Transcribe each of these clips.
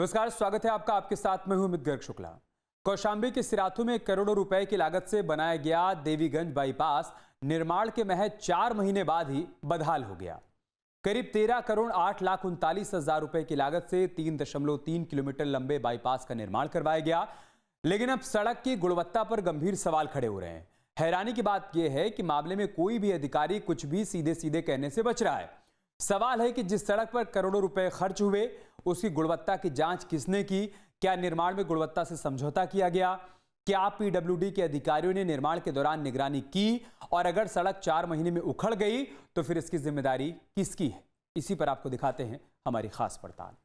नमस्कार, स्वागत है आपका। आपके साथ मैं हूं अमित गर्ग शुक्ला। कौशांबी के सिराथू में करोड़ों रुपए की लागत से बनाया गया देवीगंज बाईपास निर्माण के महज 4 महीने बाद ही बदहाल हो गया। करीब 13 करोड़ 8,39,000 रुपए की लागत से 3.3 किलोमीटर लंबे बाईपास का निर्माण करवाया गया, लेकिन अब सड़क की गुणवत्ता पर गंभीर सवाल खड़े हो रहे हैं। हैरानी की बात यह है कि मामले में कोई भी अधिकारी कुछ भी सीधे सीधे कहने से बच रहा है। सवाल है कि जिस सड़क पर करोड़ों रुपए खर्च हुए उसकी गुणवत्ता की जांच किसने की? क्या निर्माण में गुणवत्ता से समझौता किया गया? क्या पीडब्ल्यूडी के अधिकारियों ने निर्माण के दौरान निगरानी की? और अगर सड़क 4 महीने में उखड़ गई तो फिर इसकी जिम्मेदारी किसकी है? इसी पर आपको दिखाते हैं हमारी खास पड़ताल।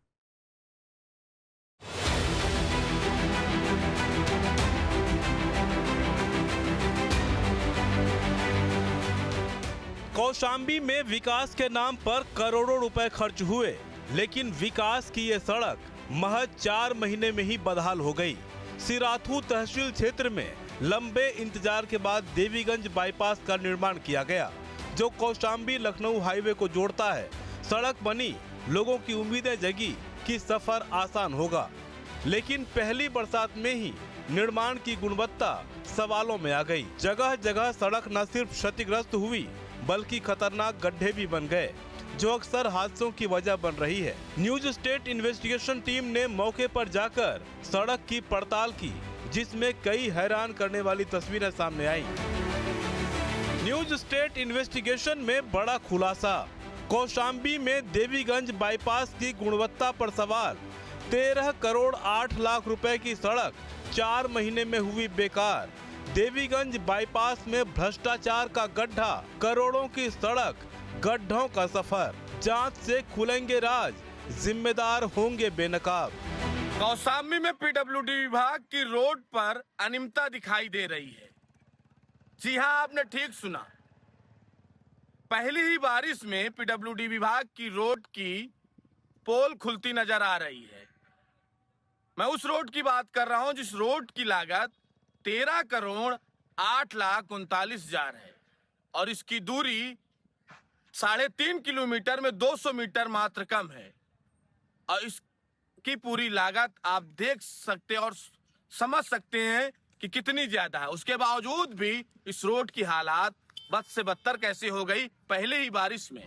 कौशांबी में विकास के नाम पर करोड़ों रुपए खर्च हुए, लेकिन विकास की ये सड़क महज 4 महीने में ही बदहाल हो गई। सिराथू तहसील क्षेत्र में लंबे इंतजार के बाद देवीगंज बाईपास का निर्माण किया गया, जो कौशांबी लखनऊ हाईवे को जोड़ता है। सड़क बनी, लोगों की उम्मीदें जगी कि सफर आसान होगा, लेकिन पहली बरसात में ही निर्माण की गुणवत्ता सवालों में आ गई। जगह जगह सड़क न सिर्फ क्षतिग्रस्त हुई बल्कि खतरनाक गड्ढे भी बन गए, जो अक्सर हादसों की वजह बन रही है। न्यूज स्टेट इन्वेस्टिगेशन टीम ने मौके पर जाकर सड़क की पड़ताल की, जिसमें कई हैरान करने वाली तस्वीरें सामने आई। न्यूज स्टेट इन्वेस्टिगेशन में बड़ा खुलासा, कौशांबी में देवीगंज बाईपास की गुणवत्ता पर सवाल। 13 करोड़ 8 लाख रुपए की सड़क 4 महीने में हुई बेकार। देवीगंज बाईपास में भ्रष्टाचार का गड्ढा, करोड़ों की सड़क, गड्ढों का सफर। जांच से खुलेंगे राज, जिम्मेदार होंगे बेनकाब। कौशांबी में पीडब्ल्यूडी विभाग की रोड पर अनियमितता दिखाई दे रही है। जी हां, आपने ठीक सुना। पहली ही बारिश में पीडब्ल्यूडी विभाग की रोड की पोल खुलती नजर आ रही है। मैं उस रोड की बात कर रहा हूं जिस रोड की लागत 13 करोड़ 8,39,000 है और इसकी दूरी 3.5 किलोमीटर में 200 मीटर मात्र कम है। और इसकी पूरी लागत आप देख सकते और समझ सकते हैं कि कितनी ज्यादा है। उसके बावजूद भी इस रोड की हालात बद से बदतर कैसे हो गई पहले ही बारिश में।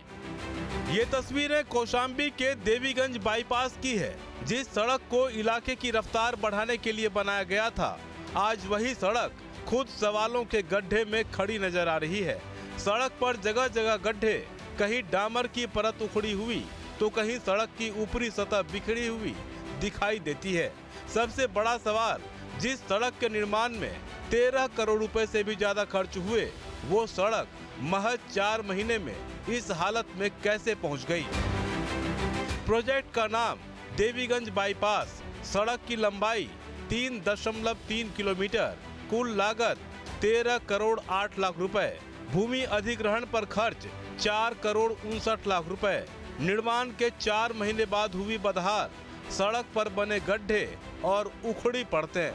ये तस्वीरें कौशांबी के देवीगंज बाईपास की है, जिस सड़क को इलाके की रफ्तार बढ़ाने के लिए बनाया गया था। आज वही सड़क खुद सवालों के गड्ढे में खड़ी नजर आ रही है। सड़क पर जगह जगह गड्ढे, कहीं डामर की परत उखड़ी हुई तो कहीं सड़क की ऊपरी सतह बिखरी हुई दिखाई देती है। सबसे बड़ा सवाल, जिस सड़क के निर्माण में 13 करोड़ रुपए से भी ज्यादा खर्च हुए, वो सड़क महज 4 महीने में इस हालत में कैसे पहुंच गई? प्रोजेक्ट का नाम देवीगंज बाईपास, सड़क की लंबाई 3.3 किलोमीटर, कुल लागत 13 करोड़ 8 लाख रुपए, भूमि अधिग्रहण पर खर्च 4 करोड़ 59 लाख रुपए, निर्माण के 4 महीने बाद हुई बदहाल, सड़क पर बने गड्ढे और उखड़ी पड़ते।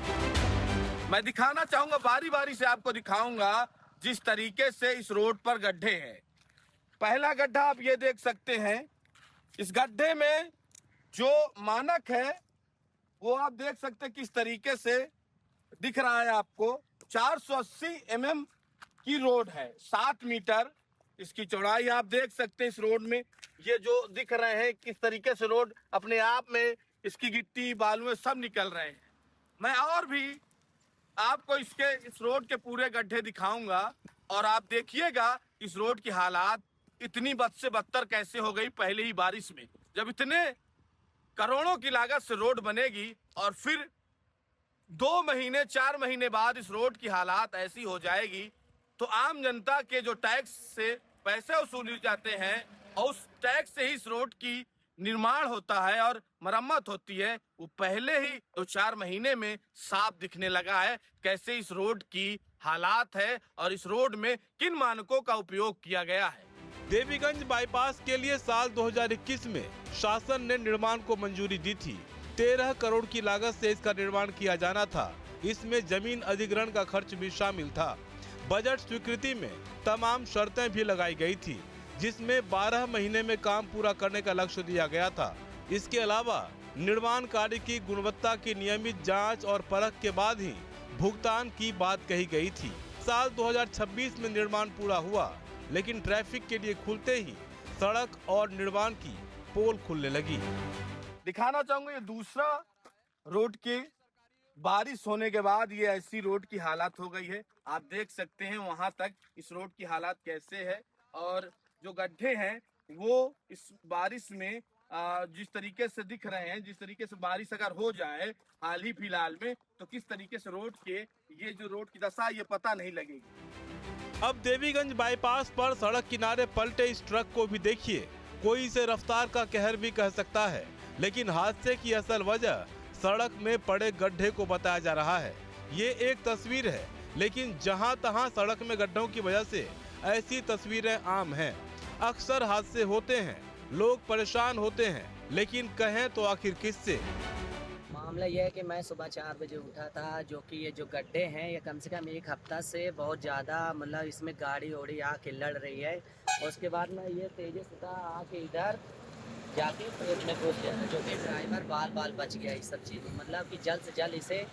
मैं दिखाना चाहूंगा, बारी बारी से आपको दिखाऊंगा जिस तरीके से इस रोड पर गड्ढे हैं। पहला गड्ढा आप ये देख सकते हैं। इस गड्ढे में जो मानक है वो आप देख सकते हैं किस तरीके से दिख रहा है आपको। 480 mm की रोड है, 7 मीटर इसकी चौड़ाई आप देख सकते हैं। इस रोड में ये जो दिख रहे हैं किस तरीके से रोड अपने आप में इसकी गिट्टी बालू सब निकल रहे हैं। मैं और भी आपको इस रोड के पूरे गड्ढे दिखाऊंगा और आप देखिएगा इस रोड की हालात इतनी बद से बदतर कैसे हो गई पहले ही बारिश में। जब इतने करोड़ों की लागत से रोड बनेगी और फिर 2 महीने 4 महीने बाद इस रोड की हालात ऐसी हो जाएगी, तो आम जनता के जो टैक्स से पैसे वसूले जाते हैं और उस टैक्स से ही इस रोड की निर्माण होता है और मरम्मत होती है, वो पहले ही 2-4 महीने में साफ दिखने लगा है कैसे इस रोड की हालात है और इस रोड में किन मानकों का उपयोग किया गया है। देवीगंज बाईपास के लिए साल 2021 में शासन ने निर्माण को मंजूरी दी थी। 13 करोड़ की लागत से इसका निर्माण किया जाना था। इसमें जमीन अधिग्रहण का खर्च भी शामिल था। बजट स्वीकृति में तमाम शर्तें भी लगाई गई थी, जिसमें 12 महीने में काम पूरा करने का लक्ष्य दिया गया था। इसके अलावा निर्माण कार्य की गुणवत्ता की नियमित जांच और परख के बाद ही भुगतान की बात कही गई थी। साल 2026 में निर्माण पूरा हुआ, लेकिन ट्रैफिक के लिए खुलते ही सड़क और निर्माण की पोल खुलने लगी। दिखाना चाहूंगा ये दूसरा रोड के बारिश होने के बाद ये ऐसी रोड की हालत हो गई है। आप देख सकते हैं वहां तक इस रोड की हालत कैसे है, और जो गड्ढे हैं वो इस बारिश में जिस तरीके से दिख रहे हैं, जिस तरीके से बारिश अगर हो जाए हाल ही फिलहाल में, तो किस तरीके से रोड के ये जो रोड की दशा ये पता नहीं लगेगी। अब देवीगंज बाईपास पर सड़क किनारे पलटे इस ट्रक को भी देखिए। कोई इसे रफ्तार का कहर भी कह सकता है, लेकिन हादसे की असल वजह सड़क में पड़े गड्ढे को बताया जा रहा है। ये एक तस्वीर है, लेकिन जहां तहां सड़क में गड्ढों की वजह से ऐसी तस्वीरें आम हैं। अक्सर हादसे होते हैं, लोग परेशान होते हैं, लेकिन कहें तो आखिर किससे? मामला यह है कि मैं सुबह 4 बजे उठा था, जो कि ये जो गड्ढे हैं ये कम से कम एक हफ्ता से बहुत ज़्यादा मतलब इसमें गाड़ी ओड़ी आके लड़ रही है। और उसके बाद में ये तेजी से आके इधर जाके पेड़ में घुस गया, जो कि ड्राइवर बाल बच गया इस सब चीज़। मतलब कि जल्द से जल्द इसे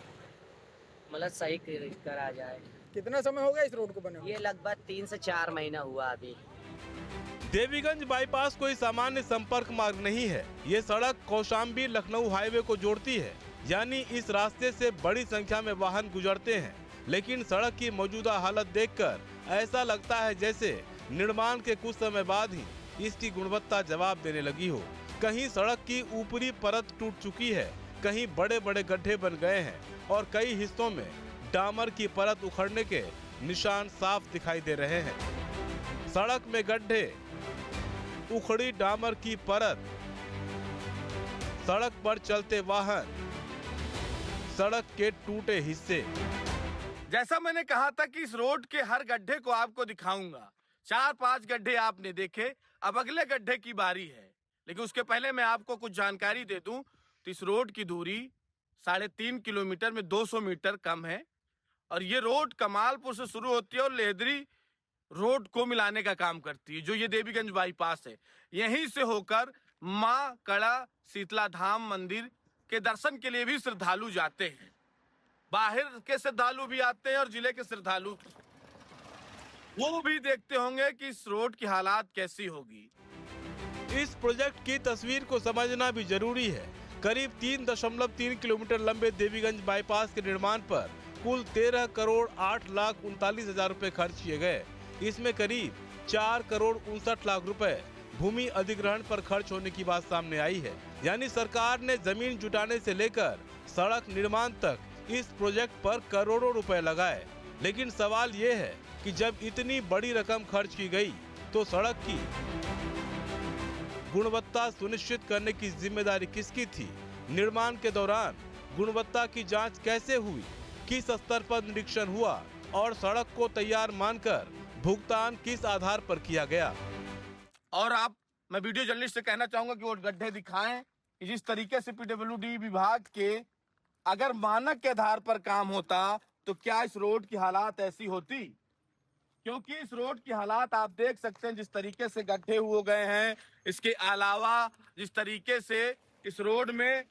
मतलब सही करा जाए। कितना समय हो गया इस रोड को बने हुए? ये लगभग 3 से 4 महीना हुआ अभी। देवीगंज बाईपास कोई सामान्य संपर्क मार्ग नहीं है। ये सड़क कौशाम्बी लखनऊ हाईवे को जोड़ती है, यानी इस रास्ते से बड़ी संख्या में वाहन गुजरते हैं। लेकिन सड़क की मौजूदा हालत देखकर ऐसा लगता है जैसे निर्माण के कुछ समय बाद ही इसकी गुणवत्ता जवाब देने लगी हो। कहीं सड़क की ऊपरी परत टूट चुकी है, कहीं बड़े बड़े गड्ढे बन गए हैं और कई हिस्सों में डामर की परत उखड़ने के निशान साफ दिखाई दे रहे हैं। सड़क में गड्ढे, उखड़ी डामर की परत, सड़क पर चलते वाहन, सड़क के टूटे हिस्से। जैसा मैंने कहा था कि इस रोड के हर गड्ढे को आपको दिखाऊंगा। 4-5 गड्ढे आपने देखे, अब अगले गड्ढे की बारी है। लेकिन उसके पहले मैं आपको कुछ जानकारी दे दूं तो इस रोड की दूरी 3.5 किलोमीटर में 200 मीटर कम है, और ये रोड कमालपुर से शुरू होती है और लेहदरी रोड को मिलाने का काम करती है, जो ये देवीगंज बाईपास है। यहीं से होकर माँ कड़ा शीतला धाम मंदिर के दर्शन के लिए भी श्रद्धालु जाते हैं। बाहर के श्रद्धालु भी आते हैं और जिले के श्रद्धालु वो भी देखते होंगे कि इस रोड की हालात कैसी होगी। इस प्रोजेक्ट की तस्वीर को समझना भी जरूरी है। करीब 3.3 किलोमीटर लंबे देवीगंज बाईपास के निर्माण पर कुल 13 करोड़ 8 लाख 39 हजार रुपए खर्च किए गए। इसमें करीब 4 करोड़ 59 लाख रुपए भूमि अधिग्रहण पर खर्च होने की बात सामने आई है। यानी सरकार ने जमीन जुटाने से लेकर सड़क निर्माण तक इस प्रोजेक्ट पर करोड़ों रुपए लगाए। लेकिन सवाल ये है कि जब इतनी बड़ी रकम खर्च की गई तो सड़क की गुणवत्ता सुनिश्चित करने की जिम्मेदारी किसकी थी? निर्माण के दौरान गुणवत्ता की जांच कैसे हुई? किस स्तर पर निरीक्षण हुआ और सड़क को तैयार मानकर भुगतान किस आधार पर किया गया? और मैं वीडियो जर्नलिस्ट से कहना चाहूंगा कि वो गड्ढे दिखाएं कि जिस तरीके से पीडब्ल्यूडी विभाग के अगर मानक के आधार पर काम होता तो क्या इस रोड की हालात ऐसी होती? क्योंकि इस रोड की हालात आप देख सकते हैं, जिस तरीके से गड्ढे हो गए हैं। इसके अलावा जिस तरीके से इस रोड में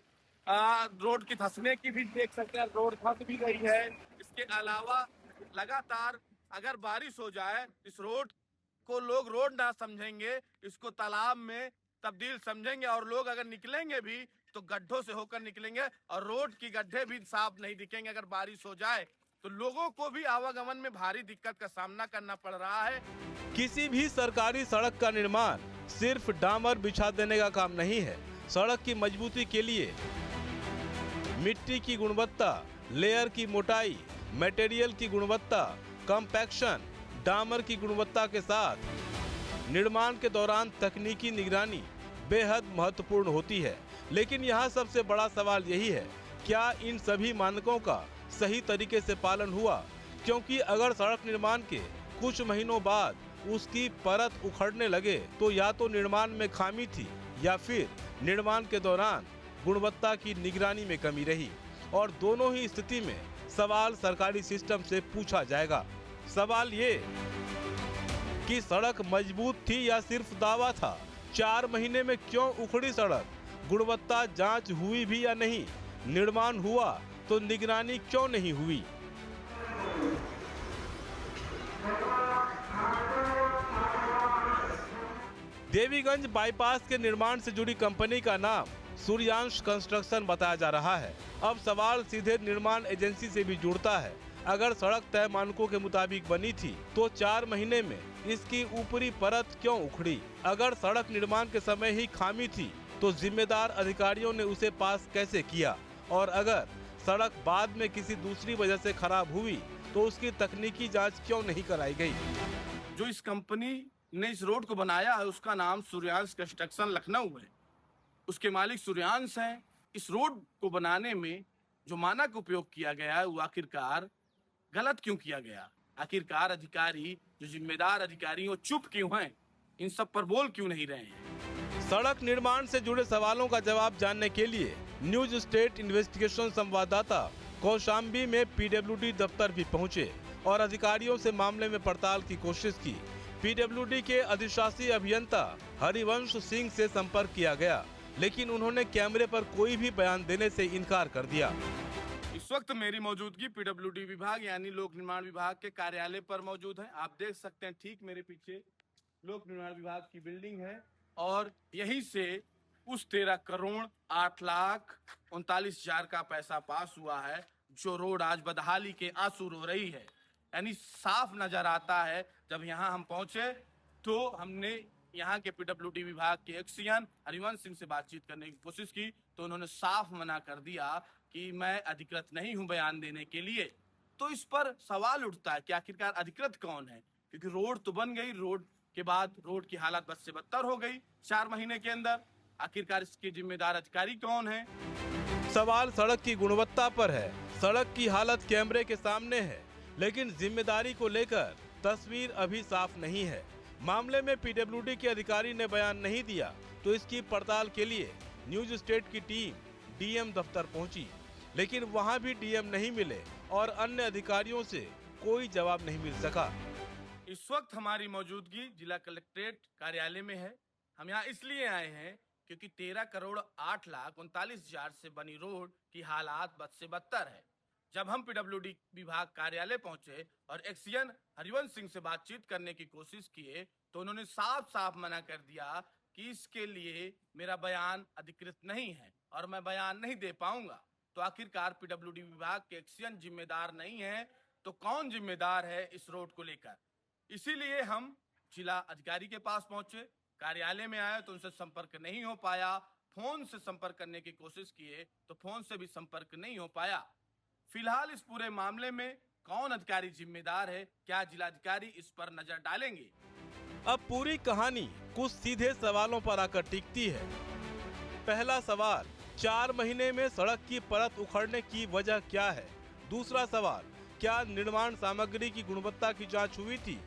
रोड की धंसने की भी देख सकते हैं, रोड धंस भी रही है। इसके अलावा लगातार अगर बारिश हो जाए इस रोड को लोग रोड ना समझेंगे, इसको तालाब में तब्दील समझेंगे, और लोग अगर निकलेंगे भी तो गड्ढों से होकर निकलेंगे और रोड की गड्ढे भी साफ नहीं दिखेंगे। अगर बारिश हो जाए तो लोगों को भी आवागमन में भारी दिक्कत का सामना करना पड़ रहा है। किसी भी सरकारी सड़क का निर्माण सिर्फ डामर बिछा देने का काम नहीं है। सड़क की मजबूती के लिए मिट्टी की गुणवत्ता, लेयर की मोटाई, मटेरियल की गुणवत्ता, कॉम्पैक्शन, डामर की गुणवत्ता के साथ निर्माण के दौरान तकनीकी निगरानी बेहद महत्वपूर्ण होती है। लेकिन यहाँ सबसे बड़ा सवाल यही है, क्या इन सभी मानकों का सही तरीके से पालन हुआ? क्योंकि अगर सड़क निर्माण के कुछ महीनों बाद उसकी परत उखड़ने लगे तो या तो निर्माण में खामी थी या फिर निर्माण के दौरान गुणवत्ता की निगरानी में कमी रही, और दोनों ही स्थिति में सवाल सरकारी सिस्टम से पूछा जाएगा। सवाल ये कि सड़क मजबूत थी या सिर्फ दावा था? 4 महीने में क्यों उखड़ी सड़क? गुणवत्ता जांच हुई भी या नहीं, निर्माण हुआ तो निगरानी क्यों नहीं हुई। देवीगंज बाईपास के निर्माण से जुड़ी कंपनी का नाम सूर्यांश कंस्ट्रक्शन बताया जा रहा है। अब सवाल सीधे निर्माण एजेंसी से भी जुड़ता है। अगर सड़क तय मानकों के मुताबिक बनी थी तो 4 महीने में इसकी ऊपरी परत क्यों उखड़ी? अगर सड़क निर्माण के समय ही खामी थी तो जिम्मेदार अधिकारियों ने उसे पास कैसे किया? और अगर सड़क बाद में किसी दूसरी वजह से खराब हुई तो उसकी तकनीकी जांच क्यों नहीं कराई गई? जो इस कंपनी ने इस रोड को बनाया है उसका नाम सूर्यांश कंस्ट्रक्शन लखनऊ है। उसके मालिक सूर्यांश हैं। इस रोड को बनाने में जो मानक उपयोग किया गया है वो आखिरकार गलत क्यों किया गया? आखिरकार अधिकारी, जो जिम्मेदार अधिकारी वो चुप क्यों हैं? इन सब पर बोल क्यों नहीं रहे हैं? सड़क निर्माण से जुड़े सवालों का जवाब जानने के लिए न्यूज स्टेट इन्वेस्टिगेशन संवाददाता कौशाम्बी में पीडब्ल्यूडी दफ्तर भी पहुंचे और अधिकारियों से मामले में पड़ताल की कोशिश की। पीडब्ल्यूडी के अधिशासी अभियंता हरिवंश सिंह से संपर्क किया गया, लेकिन उन्होंने कैमरे पर कोई भी बयान देने से इनकार कर दिया। इस वक्त मेरी मौजूदगी पीडब्ल्यूडी विभाग यानी लोक निर्माण विभाग के कार्यालय पर मौजूद है। आप देख सकते हैं ठीक मेरे पीछे लोक निर्माण विभाग की बिल्डिंग है और यहीं से उस 13 करोड़ 8 लाख 39 हजार का पैसा पास हुआ है, जो रोड आज बदहाली के आंसू रो रही है। यानी साफ नजर आता है। जब यहाँ हम पहुंचे तो हमने यहाँ के पीडब्ल्यूडी विभाग के एक्सियन हरिवंश सिंह से बातचीत करने की कोशिश की तो उन्होंने साफ मना कर दिया कि मैं अधिकृत नहीं हूँ बयान देने के लिए। तो इस पर सवाल उठता है कि आखिरकार अधिकृत कौन है? क्योंकि रोड तो बन गई, रोड के बाद रोड की हालत बद से बदतर हो गई 4 महीने के अंदर। आखिरकार इसके जिम्मेदार अधिकारी कौन है? सवाल सड़क की गुणवत्ता पर है। सड़क की हालत कैमरे के सामने है, लेकिन जिम्मेदारी को लेकर तस्वीर अभी साफ नहीं है। मामले में पीडब्ल्यूडी के अधिकारी ने बयान नहीं दिया तो इसकी पड़ताल के लिए न्यूज स्टेट की टीम डीएम दफ्तर पहुंची, लेकिन वहां भी डीएम नहीं मिले और अन्य अधिकारियों से कोई जवाब नहीं मिल सका। इस वक्त हमारी मौजूदगी जिला कलेक्ट्रेट कार्यालय में है। हम यहाँ इसलिए आए हैं क्योंकि 13 करोड़ 8 लाख 39 हजार से बनी रोड की हालात बद से बदतर है। जब हम पीडब्ल्यूडी विभाग कार्यालय पहुंचे और एक्सियन हरिवंश सिंह से बातचीत करने की कोशिश किए तो उन्होंने साफ साफ मना कर दिया कि इसके लिए मेरा बयान अधिकृत नहीं है और मैं बयान नहीं दे पाऊंगा। तो आखिरकार पीडब्ल्यूडी विभाग के एक्सियन जिम्मेदार नहीं है तो कौन जिम्मेदार है इस रोड को लेकर? इसीलिए हम जिला अधिकारी के पास पहुंचे, कार्यालय में आए तो उनसे संपर्क नहीं हो पाया। फोन से संपर्क करने की कोशिश किए तो फोन से भी संपर्क नहीं हो पाया। फिलहाल इस पूरे मामले में कौन अधिकारी जिम्मेदार है, क्या जिलाधिकारी इस पर नजर डालेंगे? अब पूरी कहानी कुछ सीधे सवालों पर आकर टिकती है। पहला सवाल, 4 महीने में सड़क की परत उखड़ने की वजह क्या है? दूसरा सवाल, क्या निर्माण सामग्री की गुणवत्ता की जांच हुई थी?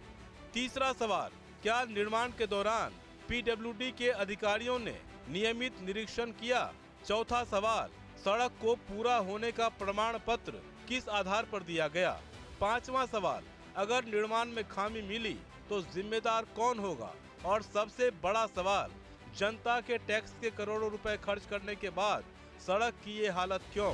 तीसरा सवाल, क्या निर्माण के दौरान पीडब्ल्यूडी के अधिकारियों ने नियमित निरीक्षण किया? चौथा सवाल, सड़क को पूरा होने का प्रमाण पत्र किस आधार पर दिया गया? पांचवा सवाल, अगर निर्माण में खामी मिली तो जिम्मेदार कौन होगा? और सबसे बड़ा सवाल, जनता के टैक्स के करोड़ों रुपए खर्च करने के बाद सड़क की ये हालत क्यों?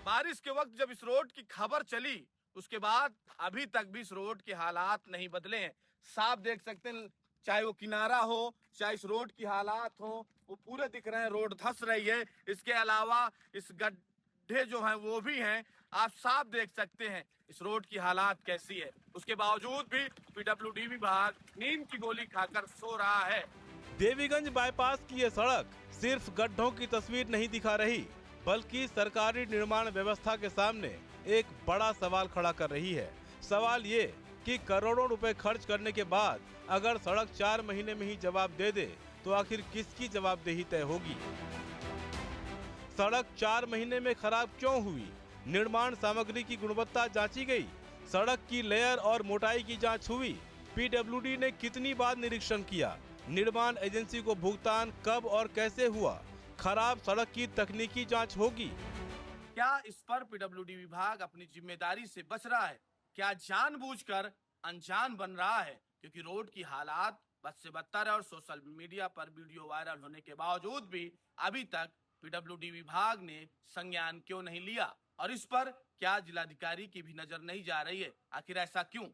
बारिश के वक्त जब इस रोड की खबर चली उसके बाद अभी तक भी इस रोड के हालात नहीं बदले हैं। साफ देख सकते हैं, चाहे वो किनारा हो चाहे इस रोड की हालात हो, वो पूरे दिख रहे हैं। रोड धंस रही है। इसके अलावा इस गड्ढे जो हैं वो भी हैं। आप साफ देख सकते हैं इस रोड की हालात कैसी है। उसके बावजूद भी पीडब्ल्यूडी विभाग नींद की गोली खाकर सो रहा है। देवीगंज बाईपास की ये सड़क सिर्फ गड्ढों की तस्वीर नहीं दिखा रही, बल्कि सरकारी निर्माण व्यवस्था के सामने एक बड़ा सवाल खड़ा कर रही है। सवाल ये कि करोड़ों रुपए खर्च करने के बाद अगर सड़क 4 महीने में ही जवाब दे दे तो आखिर किसकी जवाबदेही तय होगी? सड़क 4 महीने में खराब क्यों हुई? निर्माण सामग्री की गुणवत्ता जांची गई? सड़क की लेयर और मोटाई की जांच हुई? पीडब्ल्यूडी ने कितनी बार निरीक्षण किया? निर्माण एजेंसी को भुगतान कब और कैसे हुआ? खराब सड़क की तकनीकी जांच होगी? क्या इस पर पीडब्ल्यूडी विभाग अपनी जिम्मेदारी से बच रहा है? क्या जानबूझकर अनजान बन रहा है? क्योंकि रोड की हालात बद से बदतर है और सोशल मीडिया पर वीडियो वायरल होने के बावजूद भी अभी तक पीडब्ल्यूडी विभाग ने संज्ञान क्यों नहीं लिया और इस पर क्या जिलाधिकारी की भी नजर नहीं जा रही है? आखिर ऐसा क्यों?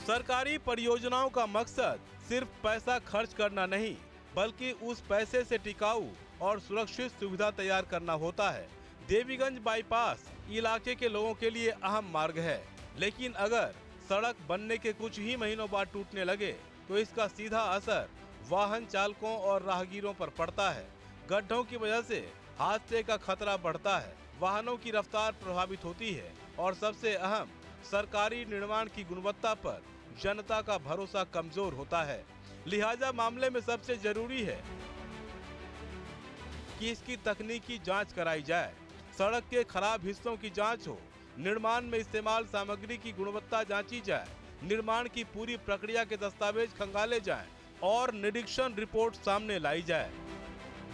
सरकारी परियोजनाओं का मकसद सिर्फ पैसा खर्च करना नहीं, बल्कि उस पैसे से टिकाऊ और सुरक्षित सुविधा तैयार करना होता है। देवीगंज बाईपास इलाके के लोगों के लिए अहम मार्ग है, लेकिन अगर सड़क बनने के कुछ ही महीनों बाद टूटने लगे तो इसका सीधा असर वाहन चालकों और राहगीरों पर पड़ता है। गड्ढों की वजह से हादसे का खतरा बढ़ता है, वाहनों की रफ्तार प्रभावित होती है और सबसे अहम सरकारी निर्माण की गुणवत्ता पर जनता का भरोसा कमजोर होता है। लिहाजा मामले में सबसे जरूरी है कि इसकी तकनीकी जांच कराई जाए, सड़क के खराब हिस्सों की जांच हो, निर्माण में इस्तेमाल सामग्री की गुणवत्ता जांची जाए, निर्माण की पूरी प्रक्रिया के दस्तावेज खंगाले जाएं और निरीक्षण रिपोर्ट सामने लाई जाए,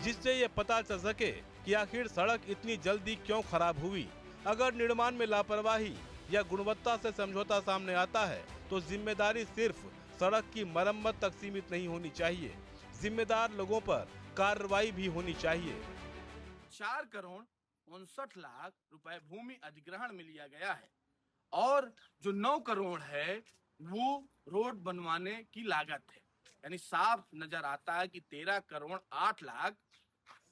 जिससे ये पता चल सके कि आखिर सड़क इतनी जल्दी क्यों खराब हुई। अगर निर्माण में लापरवाही या गुणवत्ता से समझौता सामने आता है तो जिम्मेदारी सिर्फ सड़क की मरम्मत तक सीमित नहीं होनी चाहिए, जिम्मेदार लोगों पर कार्रवाई भी होनी चाहिए। 4 करोड़ 59 लाख रुपए भूमि अधिग्रहण में लिया गया है और जो 9 करोड़ है वो रोड बनवाने की लागत है, यानी साफ नजर आता है कि 13 करोड़ 8 लाख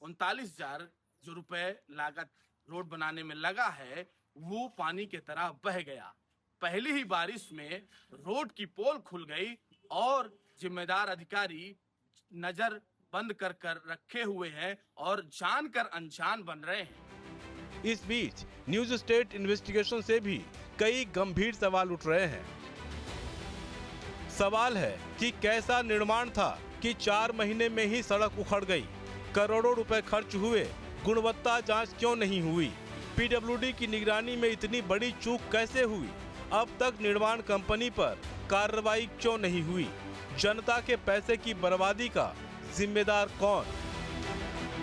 39 हजार जो रुपए लागत रोड बनाने में लगा है वो पानी की तरह बह गया। पहली ही बारिश में रोड की पोल खुल गई और जिम्मेदार अधिकारी नजर बंद कर रखे हुए हैं और जानकर अनजान बन रहे हैं। इस बीच न्यूज स्टेट इन्वेस्टिगेशन से भी कई गंभीर सवाल उठ रहे हैं। सवाल है कि कैसा निर्माण था कि 4 महीने में ही सड़क उखड़ गई, करोड़ों रुपए खर्च हुए, गुणवत्ता जांच क्यों नहीं हुई, पीडब्ल्यूडी की निगरानी में इतनी बड़ी चूक कैसे हुई, अब तक निर्माण कंपनी पर कार्रवाई क्यों नहीं हुई, जनता के पैसे की बर्बादी का जिम्मेदार कौन?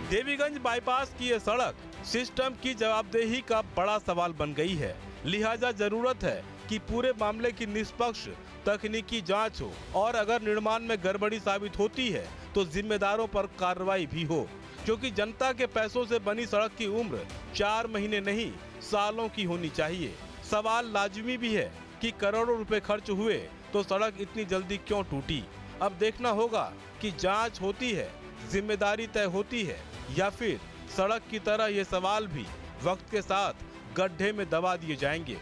देवीगंज बाईपास की ये सड़क सिस्टम की जवाबदेही का बड़ा सवाल बन गई है। लिहाजा जरूरत है कि पूरे मामले की निष्पक्ष तकनीकी जांच हो और अगर निर्माण में गड़बड़ी साबित होती है तो जिम्मेदारों पर कार्रवाई भी हो, क्योंकि जनता के पैसों से बनी सड़क की उम्र 4 महीने नहीं सालों की होनी चाहिए। सवाल लाजमी भी है कि करोड़ों रुपए खर्च हुए तो सड़क इतनी जल्दी क्यों टूटी। अब देखना होगा कि जांच होती है, जिम्मेदारी तय होती है या फिर सड़क की तरह ये सवाल भी वक्त के साथ गड्ढे में दबा दिए जाएंगे।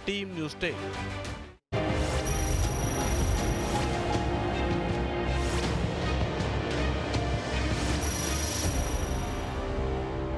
Team news 10।